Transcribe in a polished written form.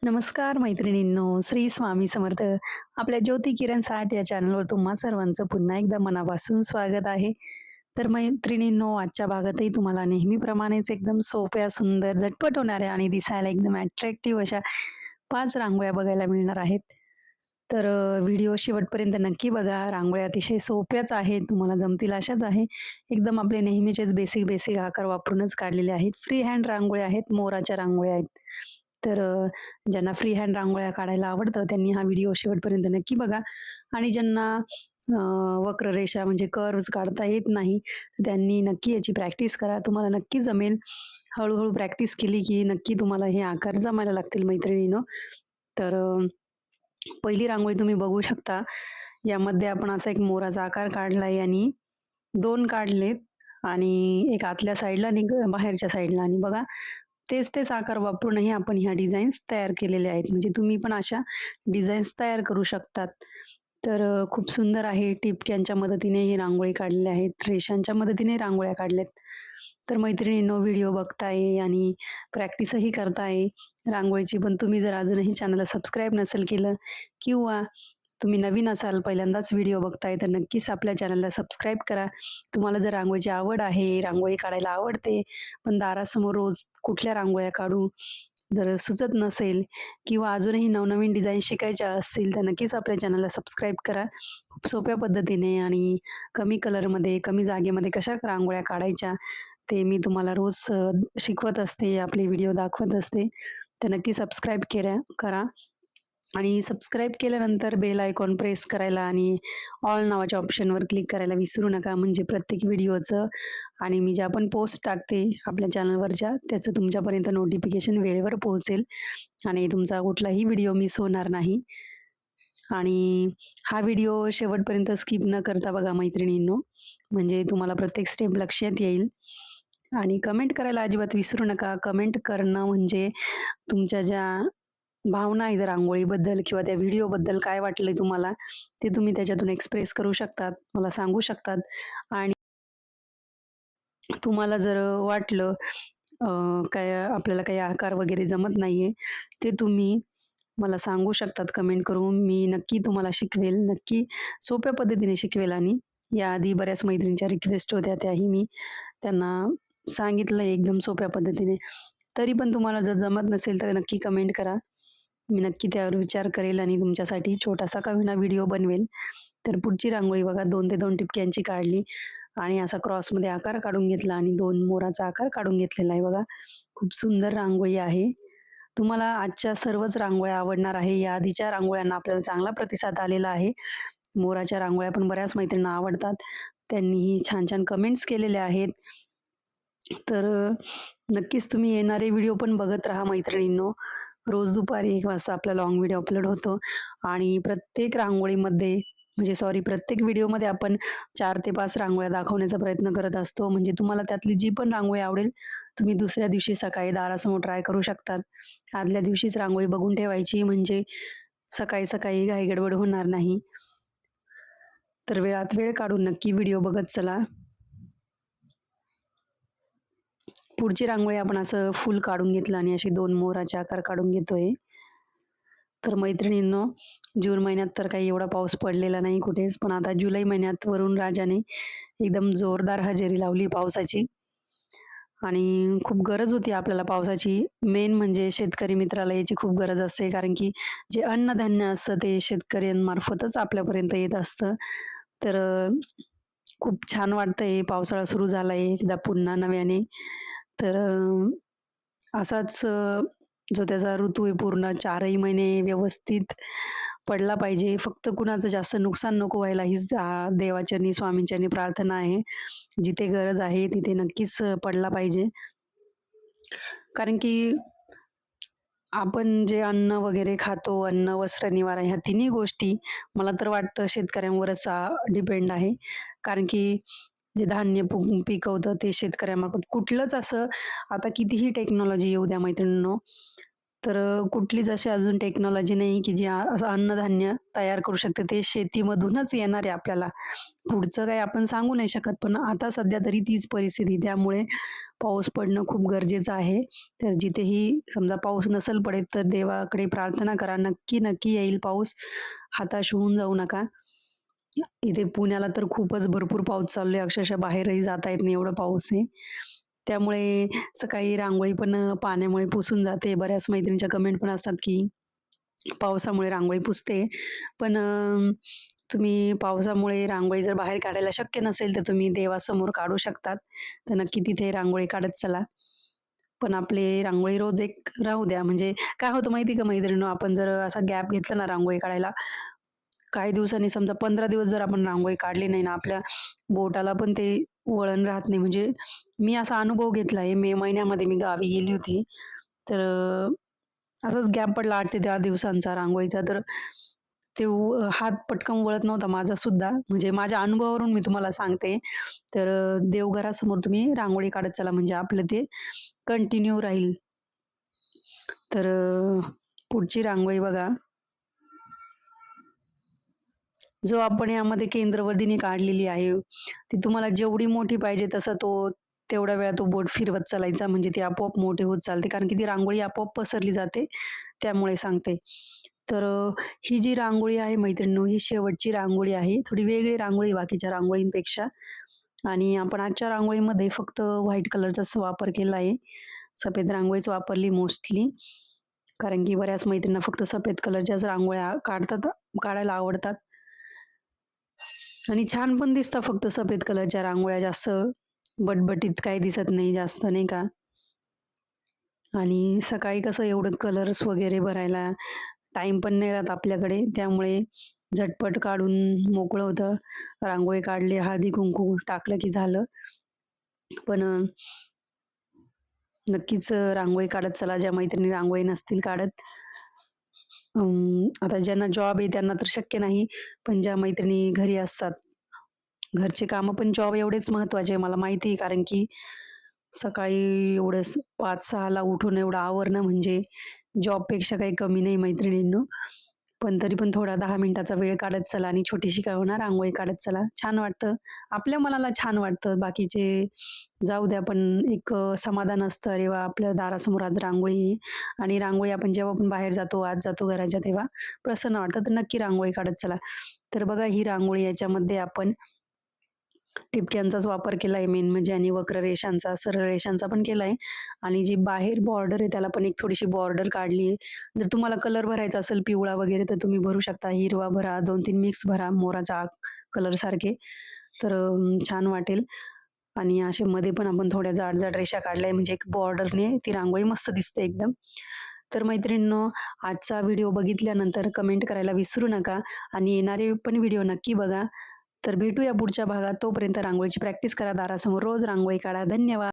नमस्कार मैत्रिणींनो, श्री स्वामी समर्थ. आपल्या ज्योती किरण साठ या चॅनलवर तुम्हा सर्वांचं पुन्हा एकदा मनापासून स्वागत आहे. तर मैत्रिणींनो, आजच्या भागातही तुम्हाला नेहमीप्रमाणेच एकदम सोप्या, सुंदर, झटपट होणाऱ्या आणि दिसायला एकदम अट्रॅक्टिव्ह अशा 5 रांगोळ्या बघायला मिळणार आहेत. तर व्हिडिओ शेवटपर्यंत नक्की बघा. रांगोळ्या अतिशय सोप्याच आहेत, तुम्हाला जमतील अशाच आहे. एकदम आपले नेहमीचेच बेसिक आकार वापरूनच काढलेले आहेत. फ्री हँड रांगोळ्या आहेत, मोराच्या रांगोळ्या आहेत. तर ज्यांना फ्री हँड रांगोळ्या काढायला आवडतं त्यांनी हा व्हिडिओ शेवटपर्यंत नक्की बघा आणि ज्यांना अ, वक्ररेषा म्हणजे कर्व्हज काढता येत नाही, तर त्यांनी नक्की याची प्रॅक्टिस करा. तुम्हाला नक्की जमेल. हळू प्रॅक्टिस केली की नक्की तुम्हाला हे आकार जमायला लागतील मैत्रिणींनो. तर पहिली रांगोळी तुम्ही बघू शकता. यामध्ये आपण असा एक मोराचा आकार काढलाय आणि 2 काढलेत आणि एक आतल्या साइडला आणि बाहेरच्या साइडला आणि बघा तेच आकार वापरूनही आपण ह्या डिझाईन्स तयार केलेल्या आहेत. म्हणजे तुम्ही पण अशा डिझाईन्स तयार करू शकतात. तर खूप सुंदर आहे. टिपक्यांच्या मदतीने ही रांगोळी काढलेल्या आहेत. रेषांच्या मदतीने रांगोळ्या काढल्यात. तर मैत्रिणींनो, व्हिडिओ बघताय आणि प्रॅक्टिसही करताय रांगोळीची. पण तुम्ही जर अजूनही चॅनलला सबस्क्राईब नसेल केलं किंवा तुम्ही नवीन असाल, पहिल्यांदाच व्हिडिओ बघताय, तर नक्कीच आपल्या चॅनलला सबस्क्राईब करा. तुम्हाला जर रांगोळीची आवड आहे, रांगोळी काढायला आवडते, पण दारासमोर रोज कुठल्या रांगोळ्या काढू, जर सुचत नसेल किंवा अजूनही नवनवीन डिझाईन शिकायच्या असतील, तर नक्कीच आपल्या चॅनलला सबस्क्राईब करा. खूप सोप्या पद्धतीने आणि कमी कलरमध्ये, कमी जागेमध्ये कशा रांगोळ्या काढायच्या, ते मी तुम्हाला रोज शिकवत असते, आपले व्हिडिओ दाखवत असते. तर नक्की सबस्क्राईब करा आणि सबस्क्राईब केल्यानंतर बेल आयकॉन प्रेस करायला आणि ऑल नावाच्या ऑप्शनवर क्लिक करायला विसरू नका. म्हणजे प्रत्येक व्हिडिओचं आणि मी ज्या पण पोस्ट टाकते आपल्या चॅनलवरच्या, त्याचं तुमच्यापर्यंत नोटिफिकेशन वेळेवर पोहोचेल आणि तुमचा कुठलाही व्हिडिओ मिस होणार नाही. आणि हा व्हिडिओ शेवटपर्यंत स्किप न करता बघा मैत्रिणींनो, म्हणजे तुम्हाला प्रत्येक स्टेप लक्षात येईल. आणि कमेंट करायला अजिबात विसरू नका. कमेंट करणं म्हणजे तुमच्या ज्या भावना आहेत रांगोळीबद्दल किंवा त्या व्हिडिओबद्दल काय वाटलंय तुम्हाला, ते तुम्ही त्याच्यातून एक्सप्रेस करू शकतात, मला सांगू शकतात. आणि तुम्हाला जर वाटलं काय आपल्याला काही आकार वगैरे जमत नाहीये, ते तुम्ही मला सांगू शकतात कमेंट करून. मी नक्की तुम्हाला शिकवेल. नक्की सोप्या पद्धतीने शिकवेल आणि याआधी बऱ्याच मैत्रिणींच्या रिक्वेस्ट होत्या, त्याही मी त्यांना सांगितलंय एकदम सोप्या पद्धतीने. तरी पण तुम्हाला जर जमत नसेल तर नक्की कमेंट करा. मी नक्की त्यावर विचार करेल आणि तुमच्यासाठी छोटासा का होईना व्हिडिओ बनवेल. तर पुढची रांगोळी बघा 2 ते 2 टिपक्यांची काढली आणि असा क्रॉसमध्ये आकार काढून घेतला आणि 2 मोराचा आकार काढून घेतलेला आहे बघा. खूप सुंदर रांगोळी आहे. तुम्हाला आजच्या सर्वच रांगोळ्या आवडणार आहे. या आधीच्या रांगोळ्यांना आपल्याला चांगला प्रतिसाद आलेला आहे. मोराच्या रांगोळ्या पण बऱ्याच मैत्रिणींना आवडतात. त्यांनीही छान-छान कमेंट्स केलेल्या आहेत. तर नक्कीच तुम्ही येणारे व्हिडिओ पण बघत राहा मैत्रिणींनो. रोज दुपारी 1 वाजता आपला लाँग व्हिडिओ अपलोड होतो आणि प्रत्येक रांगोळीमध्ये म्हणजे सॉरी प्रत्येक व्हिडिओमध्ये आपण 4 ते 5 रांगोळ्या दाखवण्याचा प्रयत्न करत असतो. म्हणजे तुम्हाला त्यातली जी पण रांगोळी आवडेल, तुम्ही दुसऱ्या दिवशी सकाळी दारासमोर ट्राय करू शकतात. आदल्या दिवशीच रांगोळी बघून ठेवायची म्हणजे सकाळी-सकाळी घाई-गडबड होणार नाही. तर वेळात वेळ काढून नक्की व्हिडिओ बघत चला. पुढची रांगोळी आपण असं फुल काढून घेतलं आणि असे 2 मोराचे आकार काढून घेतोय. तर मैत्रिणींनो, जून महिन्यात तर काही एवढा पाऊस पडलेला नाही कुठेच, पण आता जुलै महिन्यात वरुण राजाने एकदम जोरदार हजेरी लावली पावसाची आणि खूप गरज होती आपल्याला पावसाची. मेन म्हणजे शेतकरी मित्राला याची खूप गरज असते, कारण की जे अन्नधान्य असतं ते शेतकऱ्यांमार्फतच आपल्यापर्यंत येत असतं. तर खूप छान वाटतंय, पावसाळा सुरू झालाय एकदा पुन्हा नव्याने. तर असाच जो त्याचा ऋतू आहे पूर्ण 4ही महिने व्यवस्थित पडला पाहिजे. फक्त कुणाचं जास्त नुकसान नको व्हायला हीच देवाचरणी, स्वामींचरणी प्रार्थना आहे. जिथे गरज आहे तिथे नक्कीच पडला पाहिजे. कारण की आपण जे अन्न वगैरे खातो, अन्न, वस्त्र, निवारा ह्या तिन्ही गोष्टी मला तर वाटतं शेतकऱ्यांवरच डिपेंड आहे. कारण की जे धान्य पिकवतं ते शेतकऱ्यामार्फत कुठलंच असं आता कितीही टेक्नॉलॉजी येऊ द्या मैत्रिणींनो, तर कुठलीच अशी अजून टेक्नॉलॉजी नाही, की जी असं अन्नधान्य तयार करू शकते. ते शेतीमधूनच येणार आहे आपल्याला. पुढचं काही आपण सांगू नाही शकत, पण आता सध्या तरी तीच परिस्थिती. त्यामुळे पाऊस पडणं खूप गरजेचं आहे. तर जिथेही समजा पाऊस नसेल पडत, तर देवाकडे प्रार्थना करा. नक्की, नक्की येईल पाऊस. हताश होऊन जाऊ नका. इथे पुण्याला तर खूपच भरपूर पाऊस चालू आहे. अक्षरशः बाहेरही जाता येत नाही एवढा पाऊस आहे. त्यामुळे सकाळी रांगोळी पण पाण्यामुळे पुसून जाते. बऱ्याच मैत्रिणींच्या कमेंट पण असतात, की पावसामुळे रांगोळी पुसते. पण तुम्ही पावसामुळे रांगोळी जर बाहेर काढायला शक्य नसेल, तर तुम्ही देवासमोर काढू शकतात. तर नक्की तिथे रांगोळी काढत चला. पण आपली रांगोळी रोज एक राहू द्या. म्हणजे काय होतं माहिती आहे का मैत्रिणींनो, आपण जर असा गॅप घेतला ना रांगोळी काढायला, काही दिवसांनी समजा 15 दिवस जर आपण रांगोळी काढली नाही ना, आपल्या बोटाला पण ते वळण राहत नाही. म्हणजे मी असा अनुभव घेतला आहे. मे महिन्यामध्ये मी गावी गेली होती. तर असाच गॅप पडला 8 ते 10 दिवसांचा रांगोळीचा. तर ते हात पटकन वळत नव्हता माझा सुद्धा. म्हणजे माझ्या अनुभवावरून मी तुम्हाला सांगते. तर देवघरासमोर तुम्ही रांगोळी काढत चला म्हणजे आपलं ते कंटिन्यू राहील. तर पुढची रांगोळी बघा. जो आपण यामध्ये केंद्रवर्धिनी काढलेली आहे, ती तुम्हाला जेवढी मोठी पाहिजे तसा तेवढ्या वेळा तो बोट फिरवत चालायचा म्हणजे ती आपोआप मोठी होत चालते. कारण की ती रांगोळी आपोआप पसरली जाते, त्यामुळे सांगते. तर ही जी रांगोळी आहे मैत्रिणींनो, ही शेवटची रांगोळी आहे. थोडी वेगळी रांगोळी बाकीच्या रांगोळींपेक्षा आणि आपण आजच्या रांगोळीमध्ये फक्त व्हाईट कलरचाच वापर केला आहे. सफेद रांगोळीच वापरली मोस्टली. कारण की बऱ्याच मैत्रिणींना फक्त सफेद कलरच्याच रांगोळ्या काढायला आवडतात. आणि छान पण दिसतात फक्त सफेद कलरच्या रांगोळ्या जास्त बटबटीत काही दिसत नाही जास्त नाही का? आणि सकाळी कसं एवढं कलर्स वगैरे भरायला टाईम पण नाही राहत आपल्याकडे. त्यामुळे झटपट काढून मोकळं होतं. रांगोळी काढली, हळदी-कुंकू टाकलं की झालं. पण नक्कीच रांगोळी काढत चला, ज्या मैत्रिणी रांगोळी नसतील काढत. आता ज्यांना जॉब आहे त्यांना तर शक्य नाही. पण ज्या मैत्रिणी घरी असतात, घरचे कामं पण जॉब एवढेच महत्त्वाचे आहे मला माहिती आहे. कारण की सकाळी एवढं 5-6 ला उठून एवढं आवरणं म्हणजे जॉबपेक्षा काही कमी नाही मैत्रिणींनो. पण तरी पण थोडा 10 मिनिटाचा वेळ काढत चला आणि छोटीशी का होईना रांगोळी काढत चला. छान वाटतं. आपल्या मनाला छान वाटतं. बाकीचे जाऊ द्या, पण एक समाधान असतं. अरे वाह! आपल्या दारासमोर आज रांगोळी आहे आणि रांगोळी आपण जेव्हा पण बाहेर जातो, आत जातो घराच्या तेव्हा प्रसन्न वाटतं. तर नक्की रांगोळी काढत चला. तर बघा ही रांगोळी याच्यामध्ये आपण ठिपक्यांचाच वापर केलाय मेन म्हणजे आणि वक्र रेषांचा, सरळ रेषांचा पण केलाय आणि जी बाहेर बॉर्डर आहे त्याला पण एक थोडीशी बॉर्डर काढली आहे. जर तुम्हाला कलर भरायचा असेल पिवळा वगैरे तर तुम्ही भरू शकता. हिरवा भरा, 2-3 मिक्स भरा मोराचा कलर सारखे. तर छान वाटेल आणि असे मध्ये पण आपण थोड्या जाड-जाड रेषा काढल्या म्हणजे एक बॉर्डरने ती रांगोळी मस्त दिसते एकदम. तर मैत्रिणींनो, आजचा व्हिडिओ बघितल्यानंतर कमेंट करायला विसरू नका आणि येणारे पण व्हिडिओ नक्की बघा. तर भेटूया पुढच्या भागात. तोपर्यंत रांगोळीची प्रॅक्टिस करा. दारासमोर रोज रांगोळी काढा. धन्यवाद.